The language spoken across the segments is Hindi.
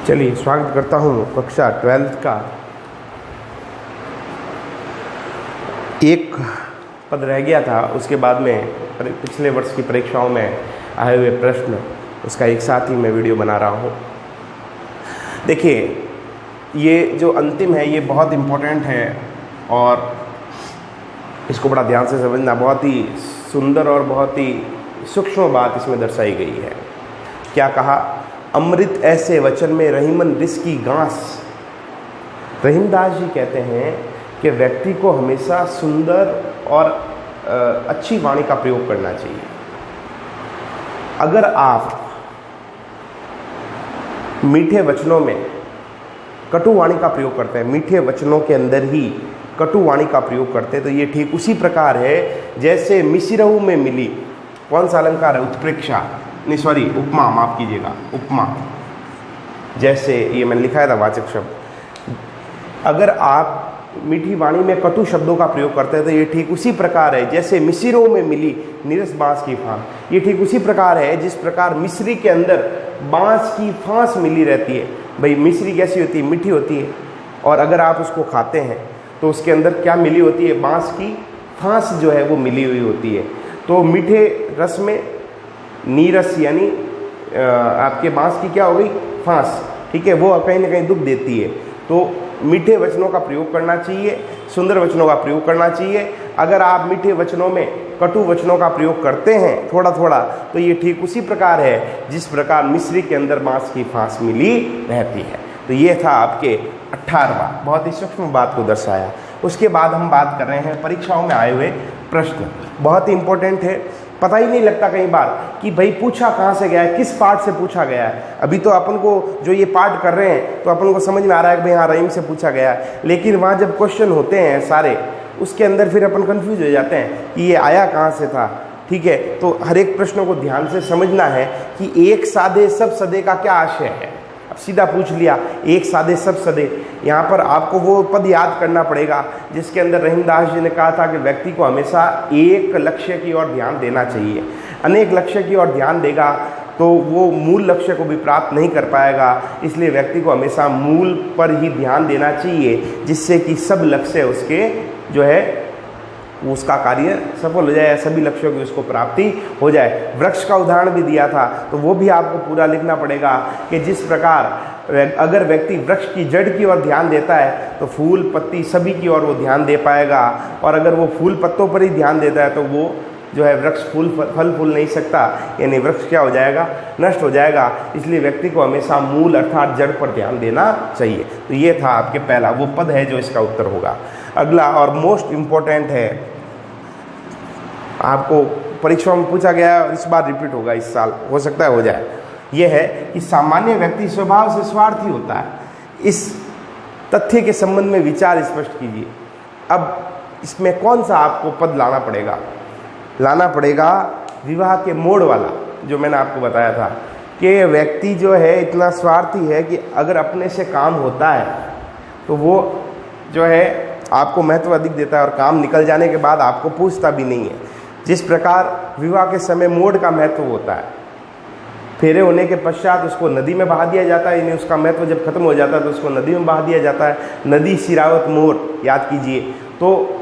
चलिए स्वागत करता हूँ कक्षा 12th का। एक पद रह गया था, उसके बाद में पिछले वर्ष की परीक्षाओं में आए हुए प्रश्न, उसका एक साथ ही मैं वीडियो बना रहा हूँ। देखिए, ये जो अंतिम है ये बहुत इम्पोर्टेंट है और इसको बड़ा ध्यान से समझना। बहुत ही सुंदर और बहुत ही सूक्ष्म बात इसमें दर्शाई गई है। क्या कहा? अमृत ऐसे वचन में रहीमन रिस की गांस। रहीमदास जी कहते हैं कि व्यक्ति को हमेशा सुंदर और अच्छी वाणी का प्रयोग करना चाहिए। अगर आप मीठे वचनों में कटु वाणी का प्रयोग करते हैं, मीठे वचनों के अंदर ही कटु वाणी का प्रयोग करते हैं, तो ये ठीक उसी प्रकार है जैसे मिसिरहु में मिली, कौन सा अलंकार है? उत्प्रेक्षा, नहीं सॉरी उपमा, माफ कीजिएगा, उपमा। जैसे ये मैंने लिखा था वाचक शब्द। अगर आप मीठी वाणी में कटु शब्दों का प्रयोग करते हैं तो ये ठीक उसी प्रकार है जैसे मिसिरों में मिली नीरस बांस की फांस। ये ठीक उसी प्रकार है जिस प्रकार मिश्री के अंदर बांस की फांस मिली रहती है। भाई मिश्री कैसी होती है? मीठी होती है, और अगर आप उसको खाते हैं तो उसके अंदर क्या मिली होती है? बांस की फांस जो है वो मिली हुई होती है। तो मीठे रस में नीरस यानी आपके बांस की क्या हो गई? फांस। ठीक है, वो कहीं ना कहीं दुख देती है। तो मीठे वचनों का प्रयोग करना चाहिए, सुंदर वचनों का प्रयोग करना चाहिए। अगर आप मीठे वचनों में कटु वचनों का प्रयोग करते हैं थोड़ा थोड़ा, तो ये ठीक उसी प्रकार है जिस प्रकार मिश्री के अंदर बांस की फांस मिली रहती है। तो ये था आपके 18वां, बहुत ही सूक्ष्म बात को दर्शाया। उसके बाद हम बात कर रहे हैं परीक्षाओं में आए हुए प्रश्न। बहुत ही इंपॉर्टेंट है, पता ही नहीं लगता कई बार कि भाई पूछा कहाँ से गया है, किस पार्ट से पूछा गया है। अभी तो अपन को जो ये पार्ट कर रहे हैं तो अपन को समझ में आ रहा है कि भाई हाँ रहीम से पूछा गया है, लेकिन वहाँ जब क्वेश्चन होते हैं सारे, उसके अंदर फिर अपन कंफ्यूज हो जाते हैं कि ये आया कहाँ से था। ठीक है, तो हर एक प्रश्नों को ध्यान से समझना है कि एक सादे सब सदे का क्या आशय है। अब सीधा पूछ लिया एक सादे सब सदे, यहाँ पर आपको वो पद याद करना पड़ेगा जिसके अंदर रहीमदास जी ने कहा था कि व्यक्ति को हमेशा एक लक्ष्य की ओर ध्यान देना चाहिए। अनेक लक्ष्य की ओर ध्यान देगा तो वो मूल लक्ष्य को भी प्राप्त नहीं कर पाएगा। इसलिए व्यक्ति को हमेशा मूल पर ही ध्यान देना चाहिए, जिससे कि सब लक्ष्य उसके जो है उसका कार्य सफल हो जाए, सभी लक्ष्यों की उसको प्राप्ति हो जाए। वृक्ष का उदाहरण भी दिया था, तो वो भी आपको पूरा लिखना पड़ेगा कि जिस प्रकार अगर व्यक्ति वृक्ष की जड़ की ओर ध्यान देता है तो फूल पत्ती सभी की ओर वो ध्यान दे पाएगा, और अगर वो फूल पत्तों पर ही ध्यान देता है तो वो जो है वृक्ष फल फूल नहीं सकता, यानी वृक्ष क्या हो जाएगा? नष्ट हो जाएगा। इसलिए व्यक्ति को हमेशा मूल अर्थात जड़ पर ध्यान देना चाहिए। तो ये था आपके पहला, वो पद है जो इसका उत्तर होगा। अगला और मोस्ट इम्पोर्टेंट है, आपको परीक्षाओं में पूछा गया, इस बार रिपीट होगा, इस साल हो सकता है हो जाए। यह है कि सामान्य व्यक्ति स्वभाव से स्वार्थी होता है। इस तथ्य के संबंध में विचार स्पष्ट कीजिए। अब इसमें कौन सा आपको पद लाना पड़ेगा? लाना पड़ेगा विवाह के मोड़ वाला, जो मैंने आपको बताया था कि व्यक्ति जो है इतना स्वार्थी है कि अगर अपने से काम होता है तो वो जो है आपको महत्व अधिक देता है और काम निकल जाने के बाद आपको पूछता भी नहीं है। जिस प्रकार विवाह के समय मोड़ का महत्व होता है, फेरे होने के पश्चात उसको नदी में बहा दिया जाता है, यानी उसका महत्व जब खत्म हो जाता है तो उसको नदी में बहा दिया जाता है। नदी सिरावत मोर, याद कीजिए। तो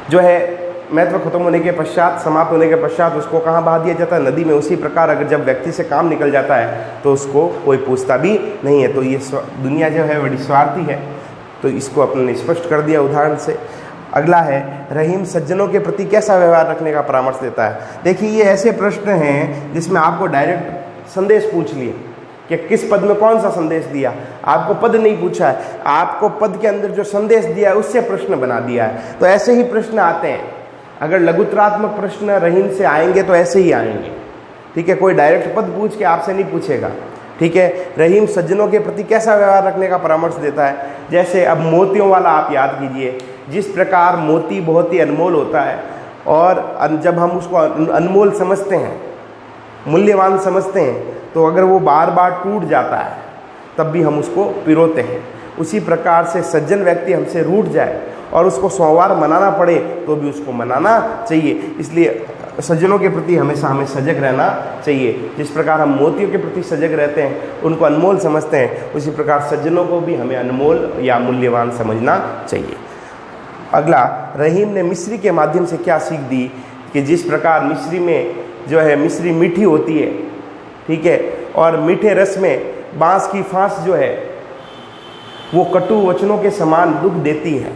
जो है महत्व खत्म होने के पश्चात, समाप्त होने के पश्चात उसको कहाँ बहा दिया जाता है? नदी में। उसी प्रकार अगर जब व्यक्ति से काम निकल जाता है तो उसको कोई पूछता भी नहीं है। तो ये दुनिया जो है बड़ी स्वार्थी है, तो इसको अपने स्पष्ट कर दिया उदाहरण से। अगला है रहीम सज्जनों के प्रति कैसा व्यवहार रखने का परामर्श देता है। देखिए, ये ऐसे प्रश्न हैं जिसमें आपको डायरेक्ट संदेश पूछ लिए कि किस पद में कौन सा संदेश दिया। आपको पद नहीं पूछा है, आपको पद के अंदर जो संदेश दिया है उससे प्रश्न बना दिया है। तो ऐसे ही प्रश्न आते हैं। अगर लघुतरात्मक प्रश्न रहीम से आएंगे तो ऐसे ही आएंगे। ठीक है, कोई डायरेक्ट पद पूछ के आपसे नहीं पूछेगा। ठीक है, रहीम सज्जनों के प्रति कैसा व्यवहार रखने का परामर्श देता है। जैसे अब मोतियों वाला आप याद कीजिए, जिस प्रकार मोती बहुत ही अनमोल होता है और जब हम उसको अनमोल समझते हैं, मूल्यवान समझते हैं, तो अगर वो बार बार टूट जाता है तब भी हम उसको पिरोते हैं। उसी प्रकार से सज्जन व्यक्ति हमसे रूठ जाए और उसको 100 बार मनाना पड़े तो भी उसको मनाना चाहिए। इसलिए सज्जनों के प्रति हमेशा हमें सजग रहना चाहिए। जिस प्रकार हम मोतियों के प्रति सजग रहते हैं, उनको अनमोल समझते हैं, उसी प्रकार सज्जनों को भी हमें अनमोल या मूल्यवान समझना चाहिए। अगला, रहीम ने मिश्री के माध्यम से क्या सीख दी कि जिस प्रकार मिश्री में जो है मिश्री मीठी होती है, ठीक है, और मीठे रस में बांस की फांस जो है वो कटु वचनों के समान दुख देती है,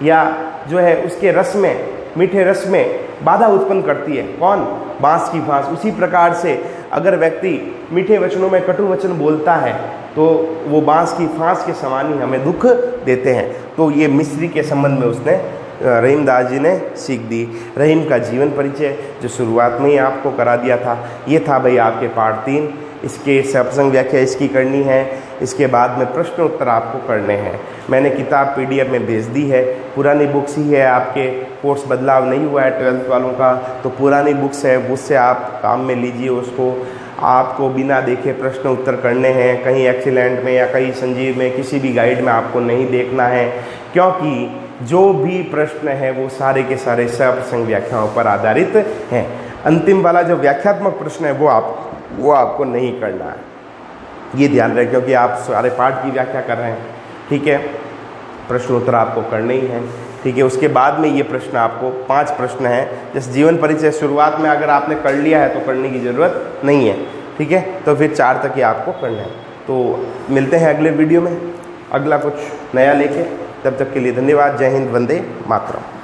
या जो है उसके रस में, मीठे रस में बाधा उत्पन्न करती है। कौन? बांस की फांस। उसी प्रकार से अगर व्यक्ति मीठे वचनों में कटु वचन बोलता है तो वो बांस की फांस के समान ही हमें दुख देते हैं। तो ये मिश्री के संबंध में उसने रहीमदास जी ने सीख दी। रहीम का जीवन परिचय जो शुरुआत में ही आपको करा दिया था, ये था भाई आपके पार्ट 3। इसके सत्संग व्याख्या इसकी करनी है, इसके बाद में प्रश्न उत्तर आपको करने हैं। मैंने किताब PDF में भेज दी है, पुरानी बुक्स ही है, आपके कोर्स बदलाव नहीं हुआ है 12th वालों का, तो पुरानी बुक्स है, उससे आप काम में लीजिए उसको। आपको बिना देखे प्रश्न उत्तर करने हैं, कहीं एक्सीलेंट में या कहीं संजीव में, किसी भी गाइड में आपको नहीं देखना है, क्योंकि जो भी प्रश्न है वो सारे के सारे सत्संग व्याख्याओं पर आधारित हैं। अंतिम वाला जो व्याख्यात्मक प्रश्न है वो आपको नहीं करना है, ये ध्यान रखें, क्योंकि आप सारे पाठ की व्याख्या कर रहे हैं, ठीक है। प्रश्न उत्तर आपको करने ही हैं, ठीक है। उसके बाद में ये प्रश्न आपको 5 प्रश्न हैं। जैसे जीवन परिचय शुरुआत में अगर आपने कर लिया है तो करने की ज़रूरत नहीं है, ठीक है, तो फिर 4 तक ही आपको करना है। तो मिलते हैं अगले वीडियो में अगला कुछ नया लेके, तब तक के लिए धन्यवाद। जय हिंद, वंदे मातरम।